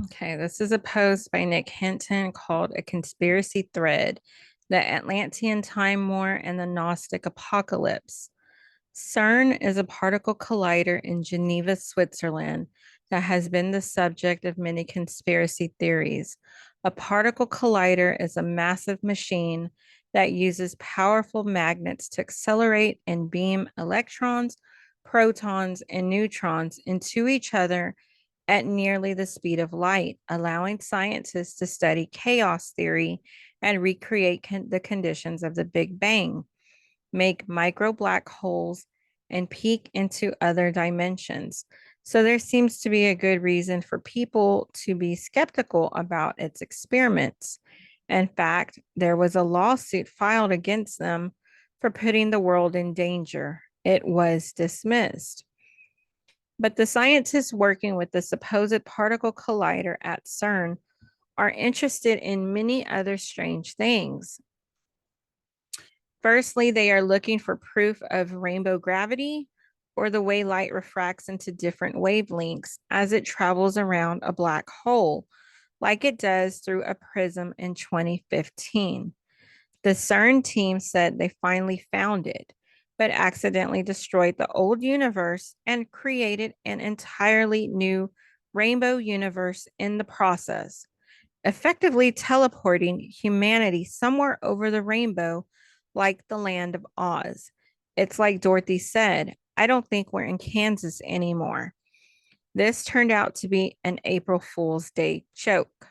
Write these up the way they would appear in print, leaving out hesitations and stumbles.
Okay, this is a post by Nick Hintonn called A Conspiracy Thread: The Atlantean Time War and the Gnostic Apocalypse. CERN is a particle collider in Geneva, Switzerland, that has been the subject of many conspiracy theories. A particle collider is a massive machine that uses powerful magnets to accelerate and beam electrons, protons, and neutrons into each other at nearly the speed of light, allowing scientists to study chaos theory and recreate the conditions of the Big Bang, make micro black holes, and peek into other dimensions. So there seems to be a good reason for people to be skeptical about its experiments. In fact, there was a lawsuit filed against them for putting the world in danger. It was dismissed. But the scientists working with the supposed particle collider at CERN are interested in many other strange things. Firstly, they are looking for proof of rainbow gravity, or the way light refracts into different wavelengths as it travels around a black hole, like it does through a prism in 2015. The CERN team said they finally found it, but accidentally destroyed the old universe and created an entirely new rainbow universe in the process, effectively teleporting humanity somewhere over the rainbow, like the land of Oz. It's like Dorothy said, I don't think we're in Kansas anymore. This turned out to be an April Fool's Day joke.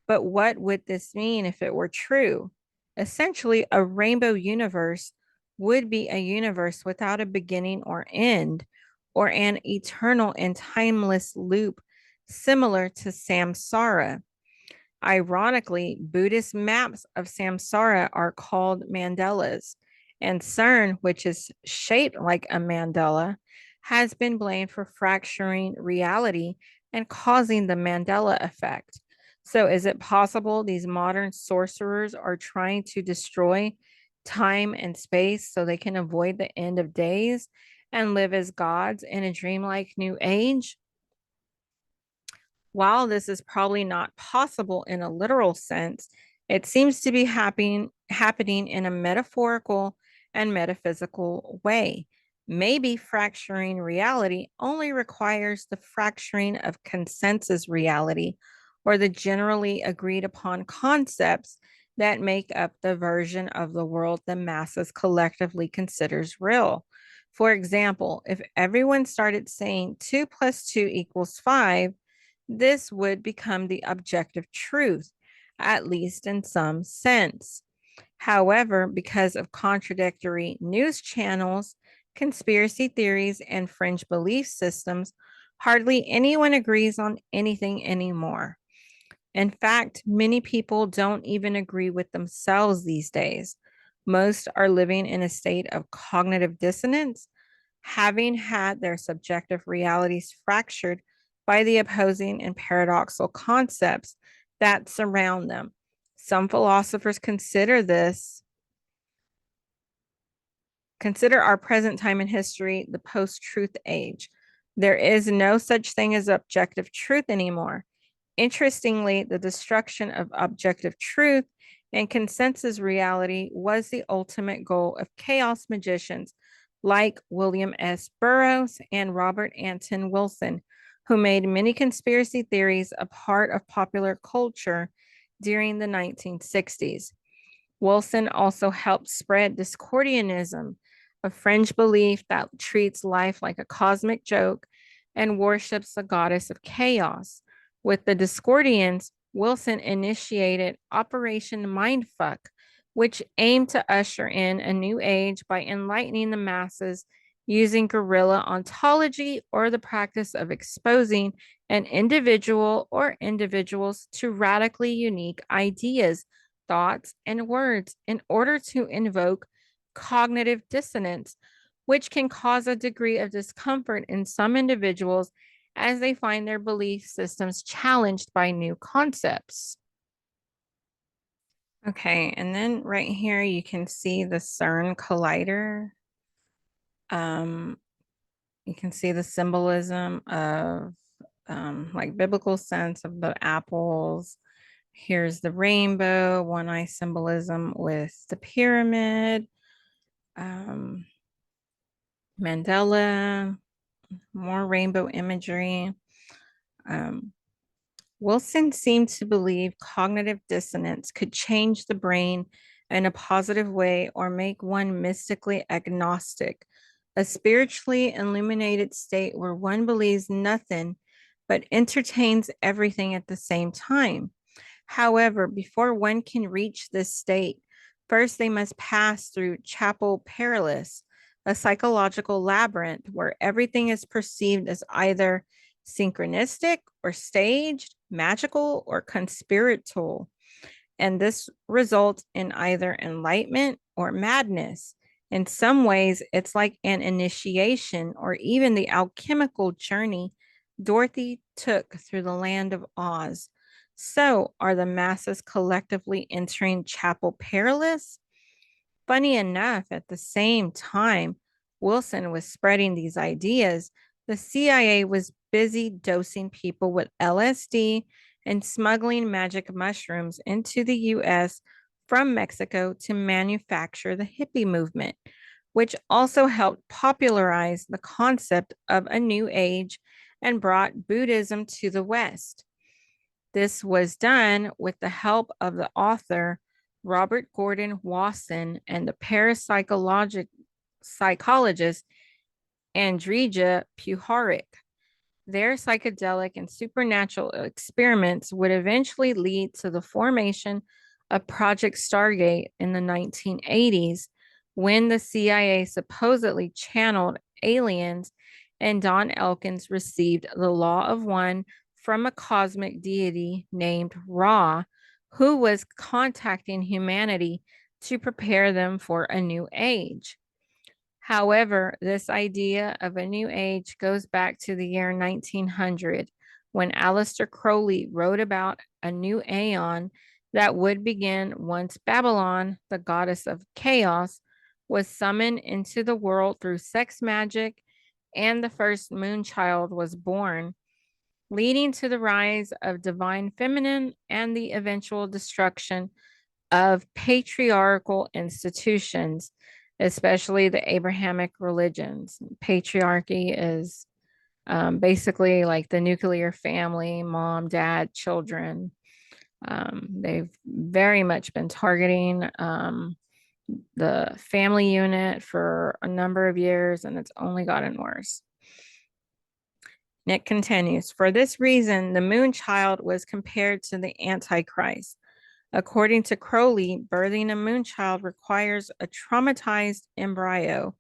But what would this mean if it were true? Essentially, a rainbow universe would be a universe without a beginning or end, or an eternal and timeless loop similar to samsara. Ironically, Buddhist maps of samsara are called mandalas, and CERN, which is shaped like a mandala, has been blamed for fracturing reality and causing the Mandela effect. So, is it possible these modern sorcerers are trying to destroy time and space so they can avoid the end of days and live as gods in a dreamlike new age? While this is probably not possible in a literal sense, it seems to be happening in a metaphorical and metaphysical way. Maybe fracturing reality only requires the fracturing of consensus reality, or the generally agreed upon concepts that make up the version of the world the masses collectively considers real. For example, if everyone started saying 2 plus 2 equals 5, this would become the objective truth, at least in some sense. However, because of contradictory news channels, conspiracy theories, and fringe belief systems, hardly anyone agrees on anything anymore. In fact, many people don't even agree with themselves these days. Most are living in a state of cognitive dissonance, having had their subjective realities fractured by the opposing and paradoxical concepts that surround them. Some philosophers consider our present time in history the post-truth age. There is no such thing as objective truth anymore. Interestingly, the destruction of objective truth and consensus reality was the ultimate goal of chaos magicians like William S. Burroughs and Robert Anton Wilson, who made many conspiracy theories a part of popular culture during the 1960s. Wilson also helped spread Discordianism, a fringe belief that treats life like a cosmic joke and worships the goddess of chaos. With the Discordians, Wilson initiated Operation Mindfuck, which aimed to usher in a new age by enlightening the masses using guerrilla ontology, or the practice of exposing an individual or individuals to radically unique ideas, thoughts, and words in order to invoke cognitive dissonance, which can cause a degree of discomfort in some individuals as they find their belief systems challenged by new concepts. Okay, and then right here you can see the CERN collider. Um, you can see the symbolism of like biblical sense of the apples. Here's the rainbow, one eye symbolism with the pyramid, um, Mandela, more rainbow imagery. Um, Wilson seemed to believe cognitive dissonance could change the brain in a positive way or make one mystically agnostic, a spiritually illuminated state where one believes nothing but entertains everything at the same time. However, before one can reach this state, first they must pass through chapel perilous, a psychological labyrinth where everything is perceived as either synchronistic or staged, magical or conspiratorial. And this results in either enlightenment or madness. In some ways, it's like an initiation or even the alchemical journey Dorothy took through the land of Oz. So, are the masses collectively entering Chapel Perilous? Funny enough, at the same time Wilson was spreading these ideas, the CIA was busy dosing people with LSD and smuggling magic mushrooms into the US from Mexico to manufacture the hippie movement, which also helped popularize the concept of a new age and brought Buddhism to the West. This was done with the help of the author Robert Gordon Wasson and the psychologist Andrija Puharich. Their psychedelic and supernatural experiments would eventually lead to the formation of Project Stargate in the 1980s, when the CIA supposedly channeled aliens and Don Elkins received the Law of One from a cosmic deity named Ra, who was contacting humanity to prepare them for a new age. However, this idea of a new age goes back to the year 1900, when Aleister Crowley wrote about a new aeon that would begin once Babylon, the goddess of chaos, was summoned into the world through sex magic and the first moon child was born, leading to the rise of divine feminine and the eventual destruction of patriarchal institutions, especially the Abrahamic religions. Patriarchy is basically like the nuclear family, mom, dad, children. They've very much been targeting the family unit for a number of years, and it's only gotten worse. Nick continues, for this reason, the moon child was compared to the Antichrist. According to Crowley, birthing a moon child requires a traumatized embryo.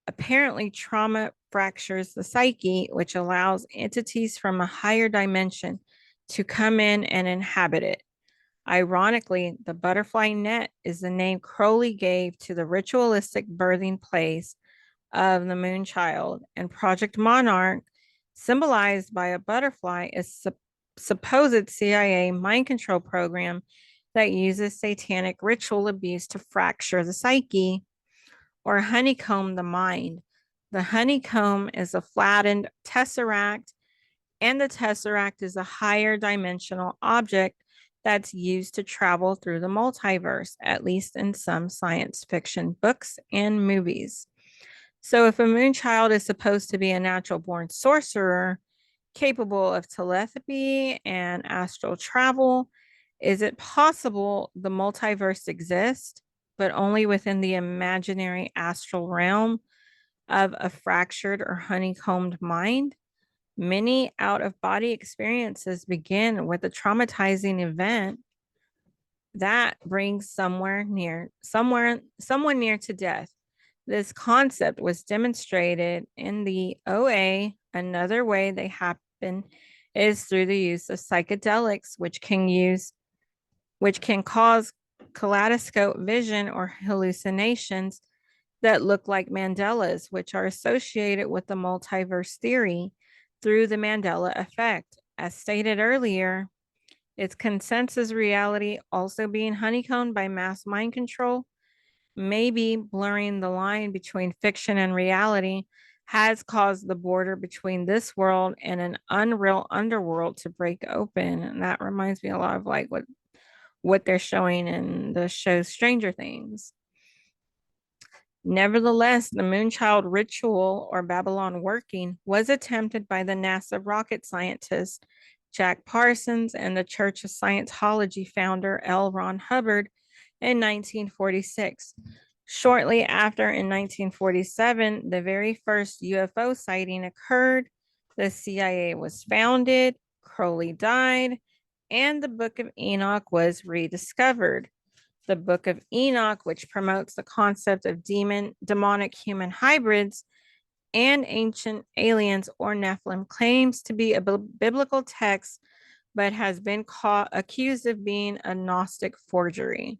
Apparently, trauma fractures the psyche, which allows entities from a higher dimension to come in and inhabit it. Ironically, the butterfly net is the name Crowley gave to the ritualistic birthing place of the moon child, and Project Monarch, symbolized by a butterfly, is supposed CIA mind control program that uses satanic ritual abuse to fracture the psyche or honeycomb the mind. The honeycomb is a flattened tesseract, and the tesseract is a higher dimensional object that's used to travel through the multiverse, at least in some science fiction books and movies. So, if a moon child is supposed to be a natural born sorcerer capable of telepathy and astral travel, is it possible the multiverse exists, but only within the imaginary astral realm of a fractured or honeycombed mind? Many out of body experiences begin with a traumatizing event that brings someone near to death. This concept was demonstrated in the OA. Another way they happen is through the use of psychedelics, which can cause kaleidoscope vision or hallucinations that look like Mandelas, which are associated with the multiverse theory through the Mandela effect. As stated earlier, its consensus reality also being honeycombed by mass mind control, maybe blurring the line between fiction and reality, has caused the border between this world and an unreal underworld to break open. And that reminds me a lot of like what they're showing in the show Stranger Things. Nevertheless, the Moonchild ritual or Babylon working was attempted by the NASA rocket scientist Jack Parsons and the Church of Scientology founder L. Ron Hubbard in 1946. Shortly after, in 1947, the very first UFO sighting occurred. The CIA was founded, Crowley died, and the Book of Enoch was rediscovered. The Book of Enoch, which promotes the concept of demonic human hybrids and ancient aliens or Nephilim, claims to be a biblical text, but has been accused of being a Gnostic forgery.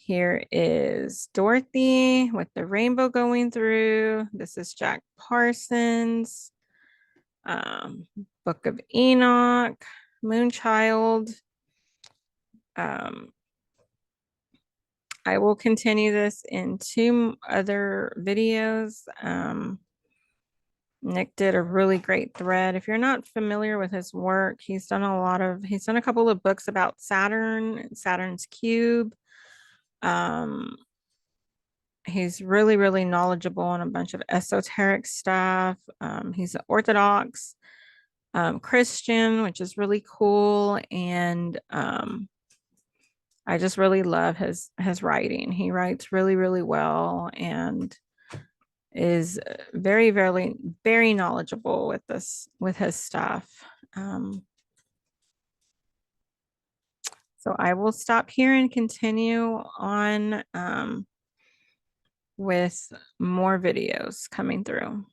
Here is Dorothy with the rainbow going through. This is Jack Parsons. Book of Enoch, Moonchild. I will continue this in 2 other videos. Nick did a really great thread. If you're not familiar with his work, he's done a couple of books about Saturn, Saturn's cube. He's really, really knowledgeable on a bunch of esoteric stuff. He's an Orthodox Christian, which is really cool. And I just really love his writing. He writes really, really well and is very, very, very knowledgeable with his stuff. So I will stop here and continue on with more videos coming through.